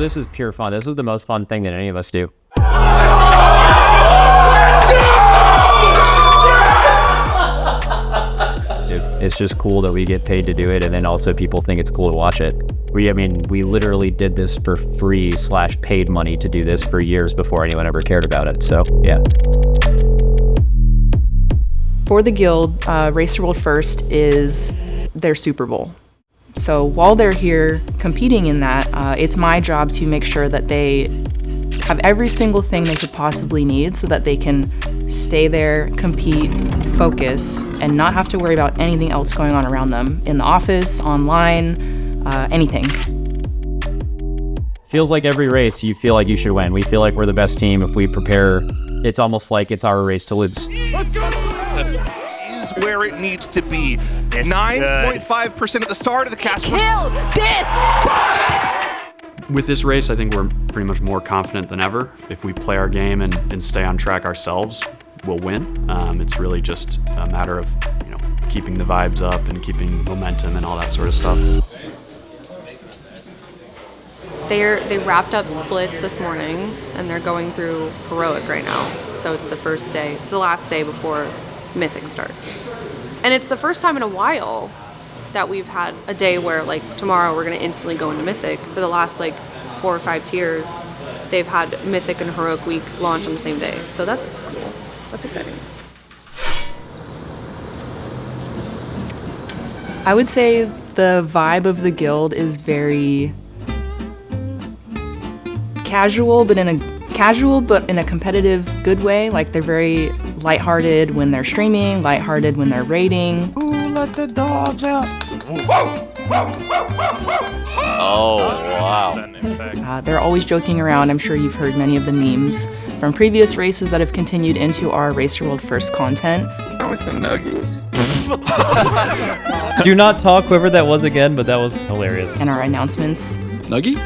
this is pure fun. This is the most fun thing that any of us do. It's just cool that we get paid to do it, and then also people think it's cool to watch it. We literally did this for free / paid money to do this for years before anyone ever cared about it, so yeah. For the guild, Race to World First is their Super Bowl. So while they're here competing in that, it's my job to make sure that they have every single thing they could possibly need so that they can stay there, compete, focus, and not have to worry about anything else going on around them in the office, online, anything. Feels like every race you feel like you should win. We feel like we're the best team. If we prepare, it's almost like it's our race to lose. Let's go! Is where it needs to be. 9.5% at the start of the cast. Kill this! With this race, I think we're pretty much more confident than ever. If we play our game and stay on track ourselves, we'll win. It's really just a matter of, keeping the vibes up and keeping momentum and all that sort of stuff. They wrapped up splits this morning and they're going through heroic right now. So it's the first day, it's the last day before Mythic starts. And it's the first time in a while that we've had a day where tomorrow we're gonna instantly go into Mythic. For the last 4 or 5 tiers, they've had Mythic and Heroic Week launch on the same day. So that's cool, that's exciting. I would say the vibe of the guild is very casual, but in a competitive good way. They're very lighthearted when they're streaming, lighthearted when they're raiding. Ooh, let the dogs out. Oh, wow. They're always joking around. I'm sure you've heard many of the memes from previous races that have continued into our Race Your World First content. That was some nuggies. Do not talk, whoever that was again, but that was hilarious. And our announcements. Nuggie?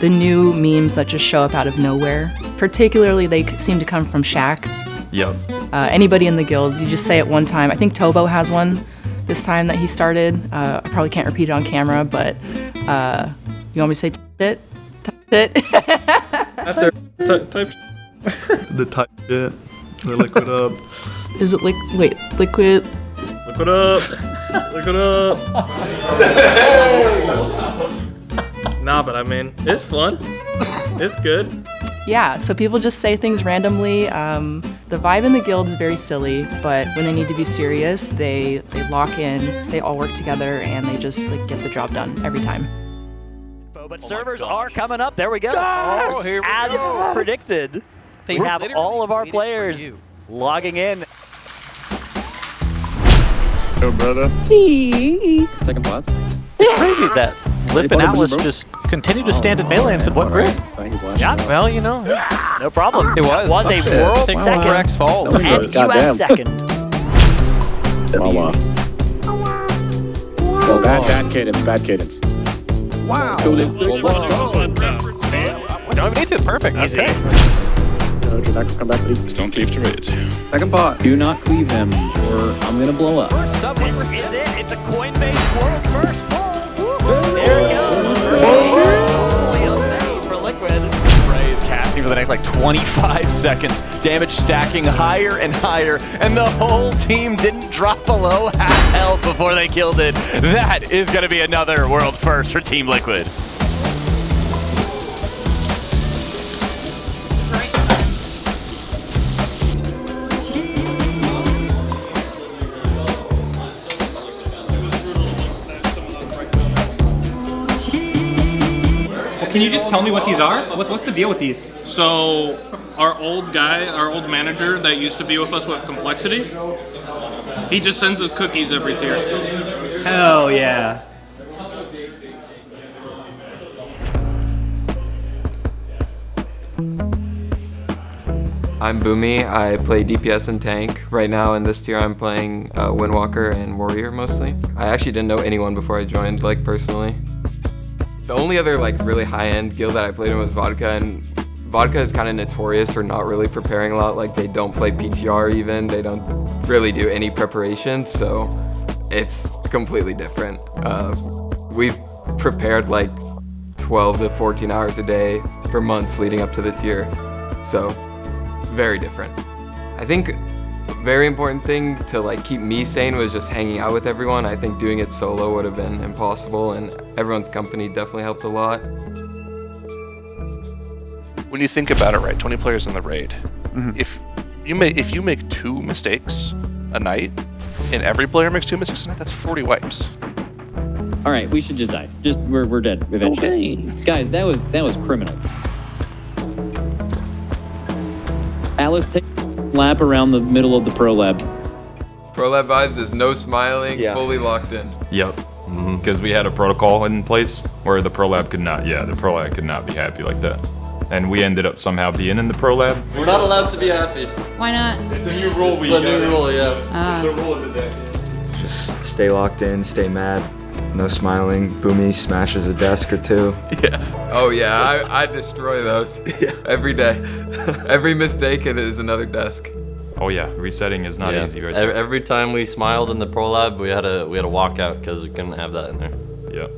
The new memes that just show up out of nowhere. Particularly, they seem to come from Shaq. Yep. Anybody in the guild, you just say it one time. I think Tobo has one this time that he started. I probably can't repeat it on camera, but you want me to say it? After type The type shit. The liquid up. Is it liquid? Liquid up. Liquid up. Nah, but it's fun. It's good. Yeah, so people just say things randomly. The vibe in the guild is very silly, but when they need to be serious, they lock in, they all work together, and they just get the job done every time. But servers are coming up. There we go. Yes! As predicted, we have all of our players logging in. Yo, brother. Second spots. It's crazy that Lip and Atlas just continue to stand in melee and said, what grid? Yeah, well, No problem. It was a world second. Rex falls. And US second. Wow. Oh, bad cadence. Wow. Let's go. Don't even need to. Perfect. Okay. Come back, please. Just don't cleave to raid. Second bot. Do not cleave him, or I'm gonna blow up. This is it. It's a coin-based world first pull. There it goes. First fully up for Liquid. Ray is casting for the next 25 seconds. Damage stacking higher and higher, and the whole team didn't drop below half health before they killed it. That is going to be another world first for Team Liquid. Can you just tell me what these are? What's the deal with these? So, our old manager that used to be with us with Complexity, he just sends us cookies every tier. Hell yeah. I'm Boomie. I play DPS and tank. Right now in this tier I'm playing Windwalker and Warrior mostly. I actually didn't know anyone before I joined, personally. The only other really high-end guild that I played in was Vodka, and Vodka is kind of notorious for not really preparing a lot. They don't play PTR even. They don't really do any preparation, so it's completely different. We've prepared 12 to 14 hours a day for months leading up to the tier. So, very different. I think very important thing to like keep me sane was just hanging out with everyone. I think doing it solo would have been impossible, and everyone's company definitely helped a lot. When you think about it, right, 20 players in the raid. If you make 2 mistakes a night, and every player makes 2 mistakes a night, that's 40 wipes. All right, we should just die. We're dead eventually. Okay. Guys, that was criminal. Alice, take a lap around the middle of the Pro Lab. Pro Lab vibes is no smiling, fully locked in. Yep. Because we had a protocol in place where the Pro Lab could not be happy like that. And we ended up somehow being in the Pro Lab. We're not allowed to be happy. Why not? It's a new rule. It's the new rule, yeah. It's the rule of the day. Just stay locked in, stay mad, no smiling. Boomie smashes a desk or 2. Yeah. Oh yeah, I destroy those every day. Every mistake it is another desk. Oh yeah, resetting is not easy right there. Every time we smiled in the Pro Lab, we had a walk out because we couldn't have that in there. Yep.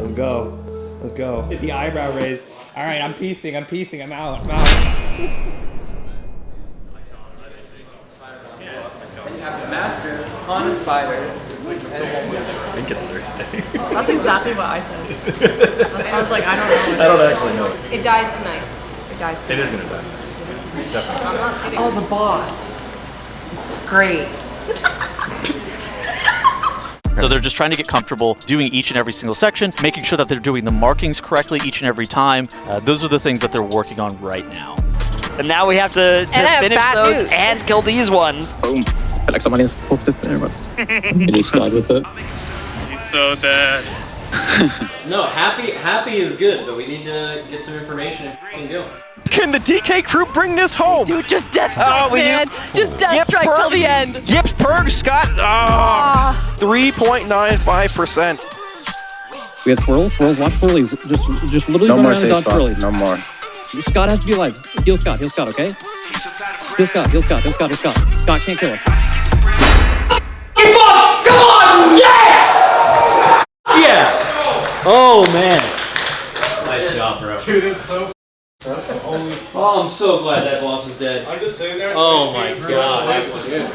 Let's go. Let's go. Hit the eyebrow raise. All right, I'm piecing, I'm out. You have to master on a spider. I think it's Thursday. That's exactly what I said. I was like, I don't know. I don't actually know. It dies tonight. It dies tonight. It is gonna die. It's definitely I'm not kidding. Oh, the boss. Great. So they're just trying to get comfortable doing each and every single section, making sure that they're doing the markings correctly each and every time. Those are the things that they're working on right now. And now we have to finish those and kill these ones. Boom. I feel like somebody has hooked it there, but it is slide with it. He's so dead. No, happy is good, but we need to get some information and go. Can the DK crew bring this home? Dude, just death strike, man. Just death strike till the end. Yips, Perg, Scott. 3.95%. We have swirls, watch swirlies. Just literally run around and dodge swirlies. No more. Scott has to be alive. Heal Scott, okay? Heal Scott. Scott can't kill us. Come on! Yes! Yeah! Oh, man. Nice job, bro. Dude, it's so Oh, I'm so glad that boss is dead. I'm just sitting there. Oh my god, that was good.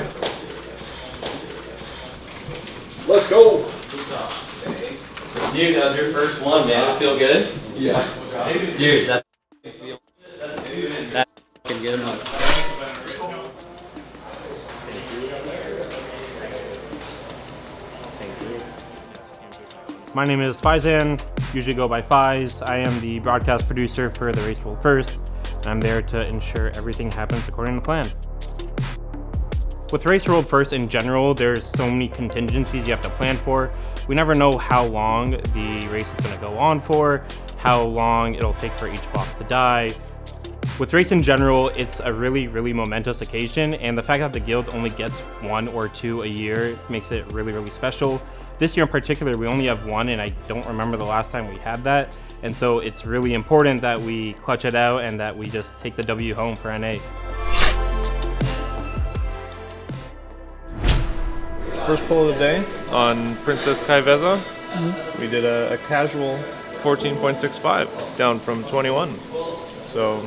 Let's go. Dude, that was your first one, man. It feel good? Yeah. Dude, that's good enough. My name is Faizan, usually go by Faiz. I am the broadcast producer for the Race World First, and I'm there to ensure everything happens according to plan. With Race World First in general, there's so many contingencies you have to plan for. We never know how long the race is going to go on for, how long it'll take for each boss to die. With race in general, it's a really, really momentous occasion, and the fact that the guild only gets 1 or 2 a year makes it really, really special. This year in particular, we only have 1, and I don't remember the last time we had that. And so it's really important that we clutch it out and that we just take the W home for NA. First pull of the day on Princess Kza. We did a casual 14.65, down from 21. So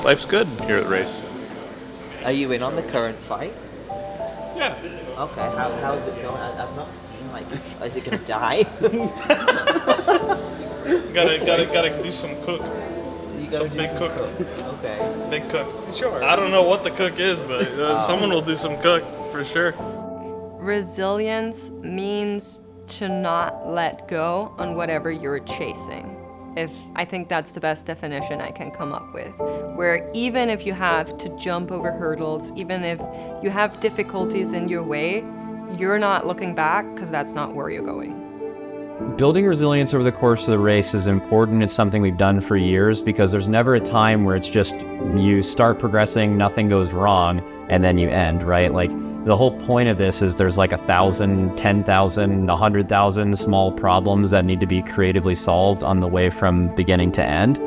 life's good here at the race. Are you in on the current fight? Yeah. Okay, how is it going? I've not seen, like, is it gonna die? gotta do some cook. You gotta some big cook. Okay. Big cook. Sure. I don't know what the cook is, but someone will do some cook for sure. Resilience means to not let go on whatever you're chasing. I think that's the best definition I can come up with, where even if you have to jump over hurdles, even if you have difficulties in your way, you're not looking back because that's not where you're going. Building resilience over the course of the race is important. It's something we've done for years because there's never a time where it's just you start progressing, nothing goes wrong, and then you end, right? Like, the whole point of this is there's like 1,000, 10,000, 100,000 small problems that need to be creatively solved on the way from beginning to end.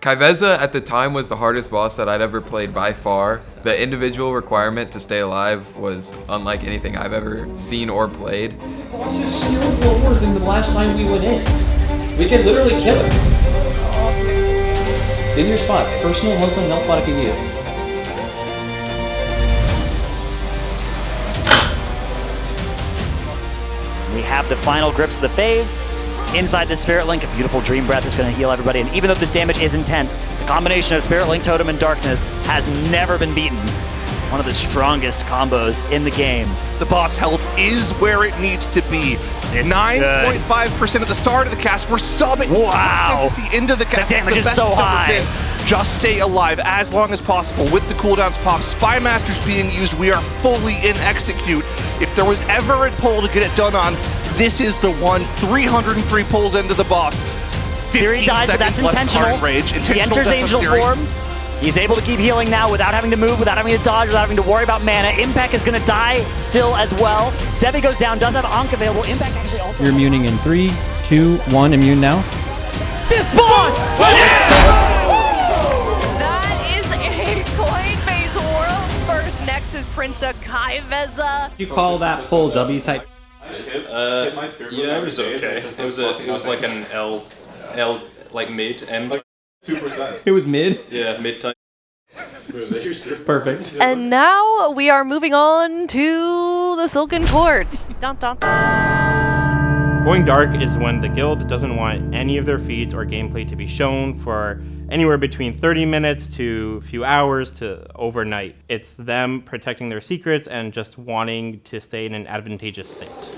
Kza at the time was the hardest boss that I'd ever played by far. The individual requirement to stay alive was unlike anything I've ever seen or played. Boss is still lower than the last time we went in. We could literally kill it. In your spot, personal host on health pot if you need it. We have the final grips of the phase. Inside the Spirit Link, a beautiful Dream Breath is going to heal everybody. And even though this damage is intense, the combination of Spirit Link, Totem, and Darkness has never been beaten. One of the strongest combos in the game. The boss health is where it needs to be. 9.5% at the start of the cast. We're subbing. Wow. At the end of the cast. The damage is so high. Just stay alive as long as possible with the cooldowns pop. Spy Master's being used. We are fully in execute. If there was ever a pull to get it done on, this is the one. 303 pulls into the boss. Fury dies, but that's intentional. Rage. He enters Angel form. He's able to keep healing now without having to move, without having to dodge, without having to worry about mana. Impact is going to die still as well. Sevi goes down, does have Ankh available. Impact actually also... You're immuning in 3, 2, 1, immune now. This boss! That is a Coinbase world first Nexus Prince Kza. You call that full W type? Yeah, it was okay. It was like an L, like mid, M. 2%. It was mid? Yeah, mid type. Perfect. And now we are moving on to the Silken Court. Dun, dun, dun. Going dark is when the guild doesn't want any of their feeds or gameplay to be shown for anywhere between 30 minutes to a few hours to overnight. It's them protecting their secrets and just wanting to stay in an advantageous state.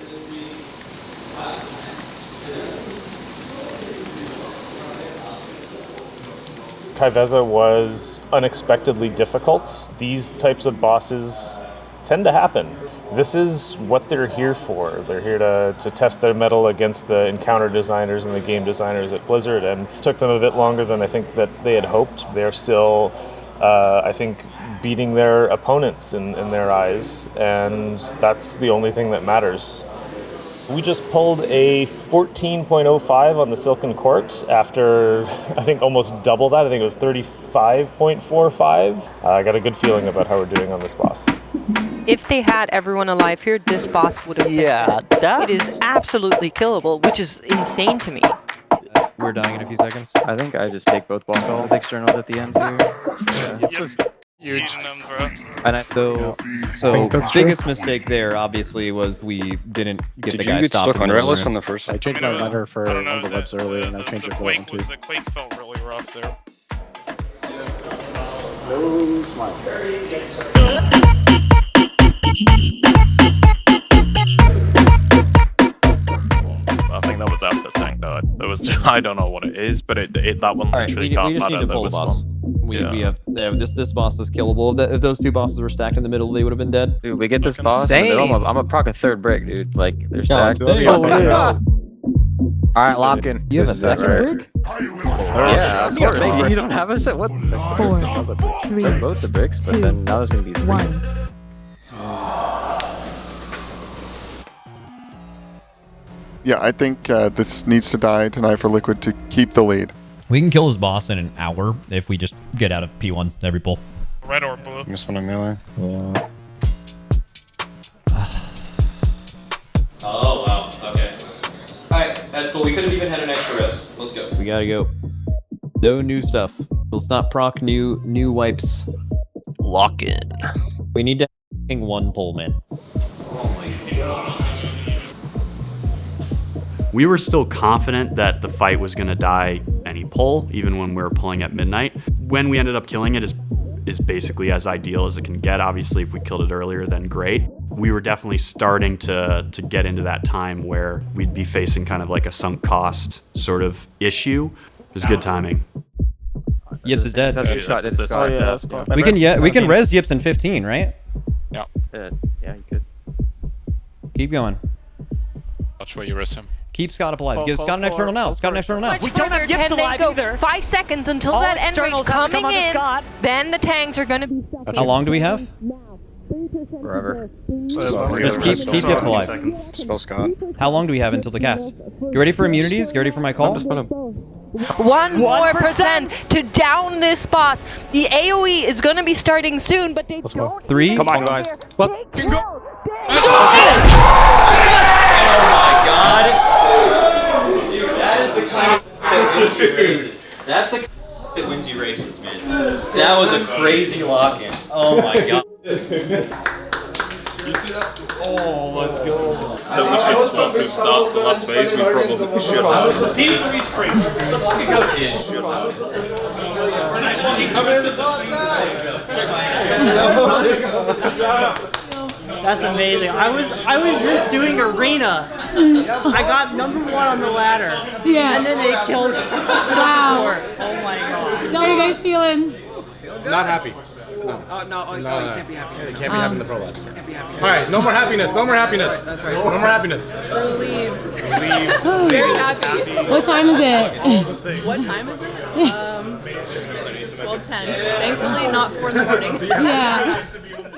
Kza was unexpectedly difficult. These types of bosses tend to happen. This is what they're here for. They're here to test their mettle against the encounter designers and the game designers at Blizzard, and it took them a bit longer than I think that they had hoped. They're still, I think, beating their opponents in their eyes, and that's the only thing that matters. We just pulled a 14.05 on the Silken Court after, I think, almost double that. I think it was 35.45. I got a good feeling about how we're doing on this boss. If they had everyone alive here, this boss would have been dead. It is absolutely killable, which is insane to me. We're dying in a few seconds. I think I just take both boss with externals at the end here. Yeah. Huge. And so biggest mistake there obviously was we didn't get the guy stopped. Did you get stuck on Relish on the first? I changed my letter for on the webs earlier, and I changed it to Quake felt really rough there. No smile. I think that was after saying that. It was I don't know what it is, but that one literally we can't just matter. need to pull the boss. We have this boss is killable. If those two bosses were stacked in the middle, they would have been dead. Dude, we get this boss in the middle. I'm gonna proc a third brick, dude. Like they're stacked. Alright, lock in. You have a second brick? Yeah, of course. You don't have a set. What? 4, 3, they're both the bricks, but then now there's gonna be 3. 1. Yeah, I think this needs to die tonight for Liquid to keep the lead. We can kill his boss in an hour if we just get out of P1 every pull. Red or blue? This one a melee. Yeah. Oh, wow. Okay. Alright, that's cool. We could have even had an extra res. Let's go. We gotta go. No new stuff. Let's not proc new wipes. Lock in. We need to one pull, man. Oh my god. We were still confident that the fight was going to die any pull, even when we were pulling at midnight. When we ended up killing it is basically as ideal as it can get. Obviously, if we killed it earlier, then great. We were definitely starting to get into that time where we'd be facing kind of like a sunk cost sort of issue. It was good timing. Yips is dead. We can res Yips in 15, right? Yeah. Yeah, you could. Keep going. Watch where you res him. Keep Scott alive. Give Scott an external now. Scott an external now. We don't have Yips alive either. 5 seconds until that end rate coming in. Then the tanks are going to be. How long do we have? Forever. Just keep Yips alive. Spell Scott. How long do we have until the cast? Get ready for immunities. Get ready for my call. Just put him. One more percent to down this boss. The AoE is going to be starting soon, but they don't. 3. Come on, guys. Let's go. Dude, that is the kind of that wins you races. That's the kind that wins you races, man. That was a crazy lock-in. Oh my god. You see that? Oh, let's go. So we should swap who starts the last phase. We probably should have. P3's crazy. Let's fucking go, Tish. Check my hand. That's amazing. I was just doing arena. I got #1 on the ladder. Yeah. And then they killed me. Wow. Oh my god. How are you guys feeling? Not happy. No, you can't be happy. You can't be happy in the pro lab. Can't be happy. All right, no more happiness. No more happiness. That's right. No more happiness. Relieved. Relieved. Very happy. What time is it? What time is it? 12:10. Thankfully, not 4 in the morning. Yeah.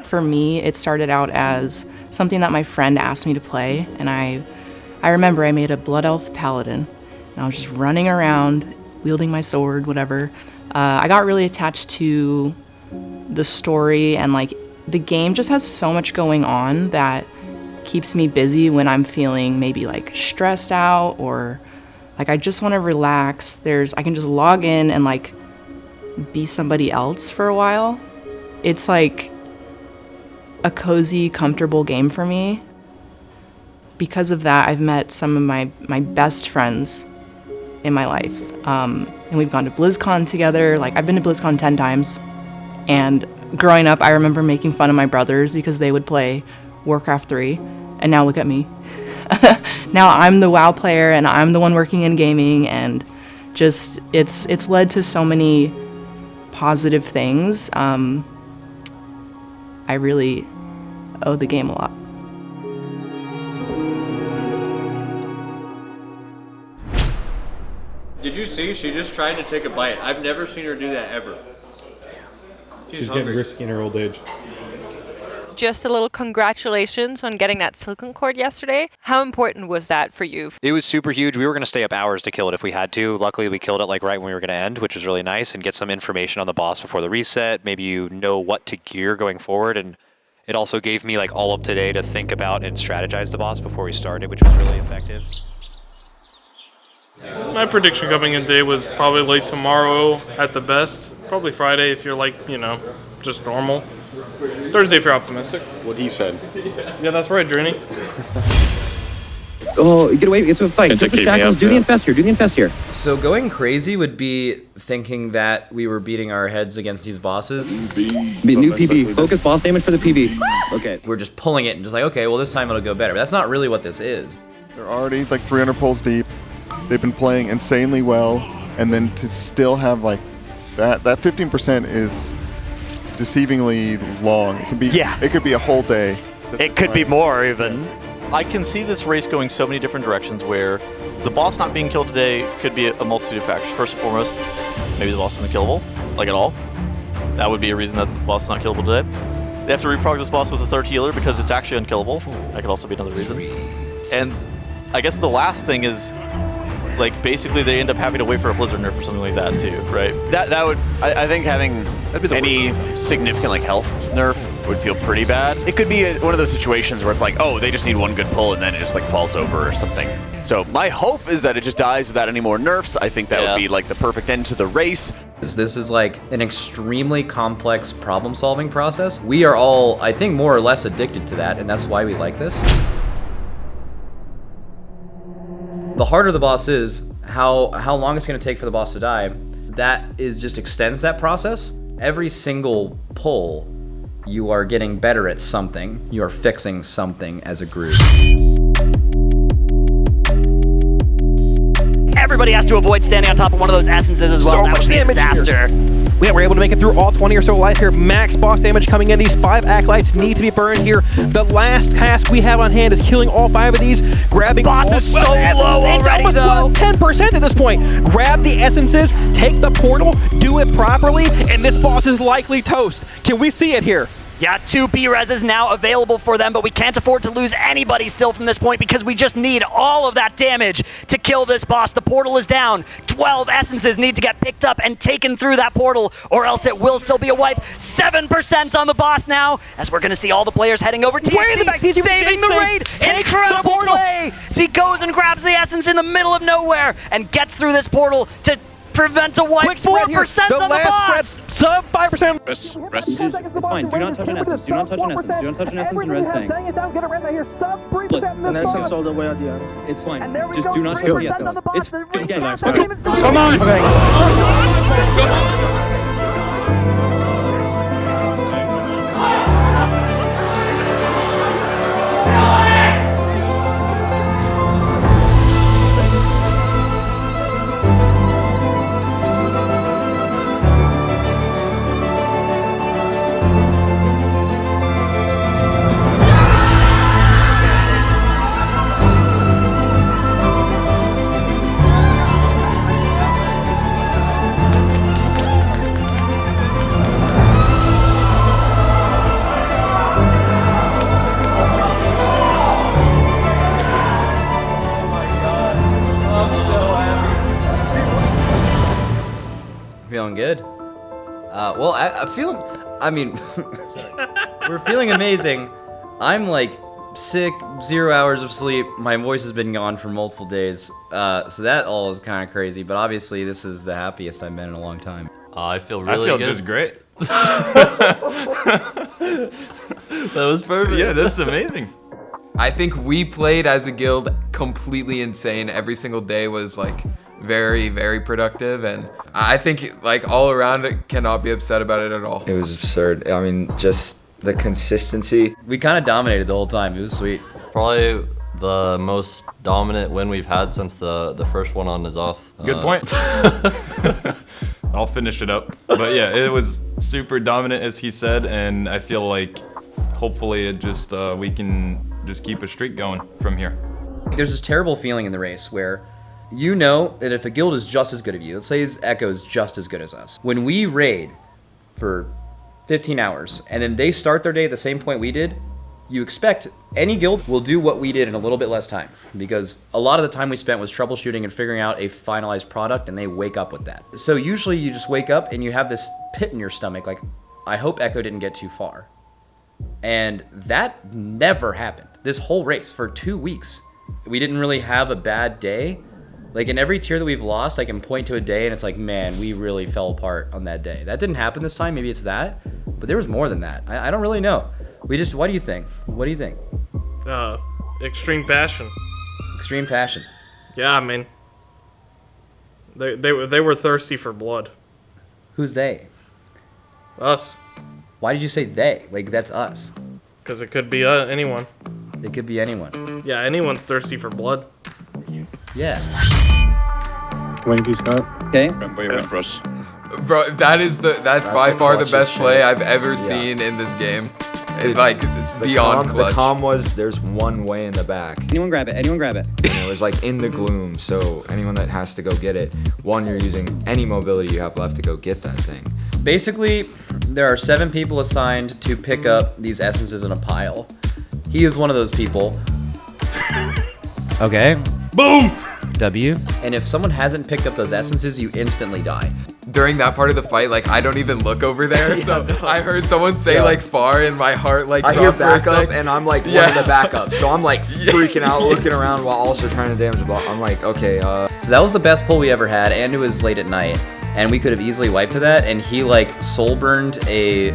For me, it started out as something that my friend asked me to play, and I remember I made a Blood Elf Paladin, and I was just running around, wielding my sword, whatever. I got really attached to the story, and like the game just has so much going on that keeps me busy when I'm feeling maybe like stressed out or like I just want to relax. I can just log in and like be somebody else for a while. It's like a cozy, comfortable game for me. Because of that, I've met some of my best friends in my life. And we've gone to BlizzCon together. Like, I've been to BlizzCon 10 times. And growing up, I remember making fun of my brothers because they would play Warcraft 3. And now look at me. Now I'm the WoW player and I'm the one working in gaming, and just it's led to so many positive things. I really owe the game a lot. Did you see? She just tried to take a bite. I've never seen her do that ever. She's getting risky in her old age. Just a little congratulations on getting that Silken Cord yesterday. How important was that for you? It was super huge. We were going to stay up hours to kill it if we had to. Luckily, we killed it like right when we were going to end, which was really nice, and get some information on the boss before the reset. Maybe you know what to gear going forward, and it also gave me like all of today to think about and strategize the boss before we started, which was really effective. My prediction coming in today was probably late tomorrow at the best. Probably Friday if you're like, you know, just normal. Thursday if you're optimistic. What he said. Yeah, that's right, Drini. Oh, get away, get to a fight. Get the shackles, do the infest here, So going crazy would be thinking that we were beating our heads against these bosses. New PB, focus boss damage for the PB. Okay. We're just pulling it and just like, okay, well this time it'll go better. But that's not really what this is. They're already like 300 pulls deep. They've been playing insanely well, and then to still have like that 15% is deceivingly long. It could be a whole day. It could be more even. I can see this race going so many different directions where the boss not being killed today could be a multitude of factors. First and foremost, maybe the boss isn't killable, like at all. That would be a reason that the boss is not killable today. They have to reprog this boss with a third healer because it's actually unkillable. That could also be another reason. And I guess the last thing is, like, basically they end up having to wait for a Blizzard nerf or something like that too, right? That would, I think having any significant like health nerf would feel pretty bad. It could be one of those situations where it's like, oh, they just need one good pull and then it just like falls over or something. So my hope is that it just dies without any more nerfs. I think that would be like the perfect end to the race. This is like an extremely complex problem-solving process. We are all, I think, more or less addicted to that, and that's why we like this. The harder the boss is, how long it's going to take for the boss to die, that is just extends that process. Every single pull, you are getting better at something. You are fixing something as a group. Everybody has to avoid standing on top of one of those essences as well. That would be a disaster. Yeah, we're able to make it through all 20 or so life here. Max boss damage coming in. These 5 acolytes need to be burned here. The last task we have on hand is killing all 5 of these, grabbing boss is so low already, it's almost 10% at this point. Grab the essences, take the portal, do it properly, and this boss is likely toast. Can we see it here? Yeah, 2 B-Reses now available for them, but we can't afford to lose anybody still from this point because we just need all of that damage to kill this boss. The portal is down. 12 essences need to get picked up and taken through that portal, or else it will still be a wipe. 7% on the boss now, as we're going to see all the players heading over. Way in the back, TG saving the raid. Incredible play. He goes and grabs the essence in the middle of nowhere and gets through this portal to prevent a wipe. 4% on the boss. Sub 5%. Rest. It's fine. Do not touch an essence. Do not touch an essence. Do not touch an essence and res thing. An essence all the way at the end. It's fine. Just do not touch the essence. It's again. Come on. Feeling good. Well, I feel. I mean, we're feeling amazing. I'm like sick, 0 hours of sleep. My voice has been gone for multiple days. So that all is kind of crazy. But obviously, this is the happiest I've been in a long time. I feel really good. Just great. That was perfect. Yeah, that's amazing. I think we played as a guild completely insane. Every single day was like very, very productive, and I think like all around it cannot be upset about it at all. It was absurd. I mean, just the consistency. We kind of dominated the whole time. It was sweet. Probably the most dominant win we've had since the first one on N'Zoth. Good point. I'll finish it up. But yeah, it was super dominant, as he said, and I feel like hopefully it just we can just keep a streak going from here. There's this terrible feeling in the race where you know that if a guild is just as good as you, let's say Echo is just as good as us. When we raid for 15 hours and then they start their day at the same point we did, you expect any guild will do what we did in a little bit less time, because a lot of the time we spent was troubleshooting and figuring out a finalized product, and they wake up with that. So usually you just wake up and you have this pit in your stomach like, I hope Echo didn't get too far. And that never happened. This whole race for 2 weeks, we didn't really have a bad day. Like in every tier that we've lost, I can point to a day and it's like, man, we really fell apart on that day. That didn't happen this time. Maybe it's that, but there was more than that. I don't really know. What do you think? What do you think? Extreme passion. Extreme passion. Yeah, I mean, they were thirsty for blood. Who's they? Us. Why did you say they? Like, that's us. Because it could be anyone. It could be anyone. Yeah, anyone's thirsty for blood. Yeah. Thank you, Scott. Okay. Bro, that's by far the best play I've ever seen in this game. It's beyond clutch. The comm was, there's one way in the back. Anyone grab it. Anyone grab it. And it was like in the gloom, so anyone that has to go get it, one, you're using any mobility you have left to go get that thing. Basically, there are 7 people assigned to pick up these essences in a pile. He is one of those people. Okay. Boom! W. And if someone hasn't picked up those essences, you instantly die. During that part of the fight, like, I don't even look over there, so I heard someone say, like, far, and my heart, like, I hear dropped for a backup, sec. and I'm like one of the backups, so I'm like freaking out, looking around while also trying to damage the ball. I'm like, okay, So that was the best pull we ever had, and it was late at night, and we could have easily wiped to that, and he, like, soul burned to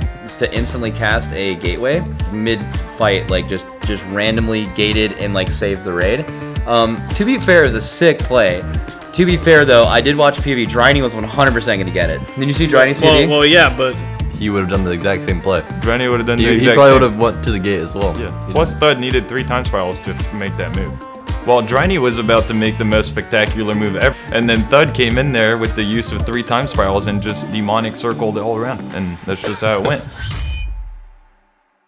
instantly cast a gateway mid-fight, like, just randomly gated and, like, saved the raid. To be fair, it was a sick play. To be fair, though, I did watch PV. Dryny was 100% going to get it. Did you see Dryny's PV? Well, yeah, but he would have done the exact same play. Dryny would have done the He exact probably same. would have went to the gate as well. Yeah. Plus, Thud needed 3 time spirals to make that move. Well, Dryny was about to make the most spectacular move ever, and then Thud came in there with the use of 3 time spirals and just demonic circled it all around, and that's just how it went.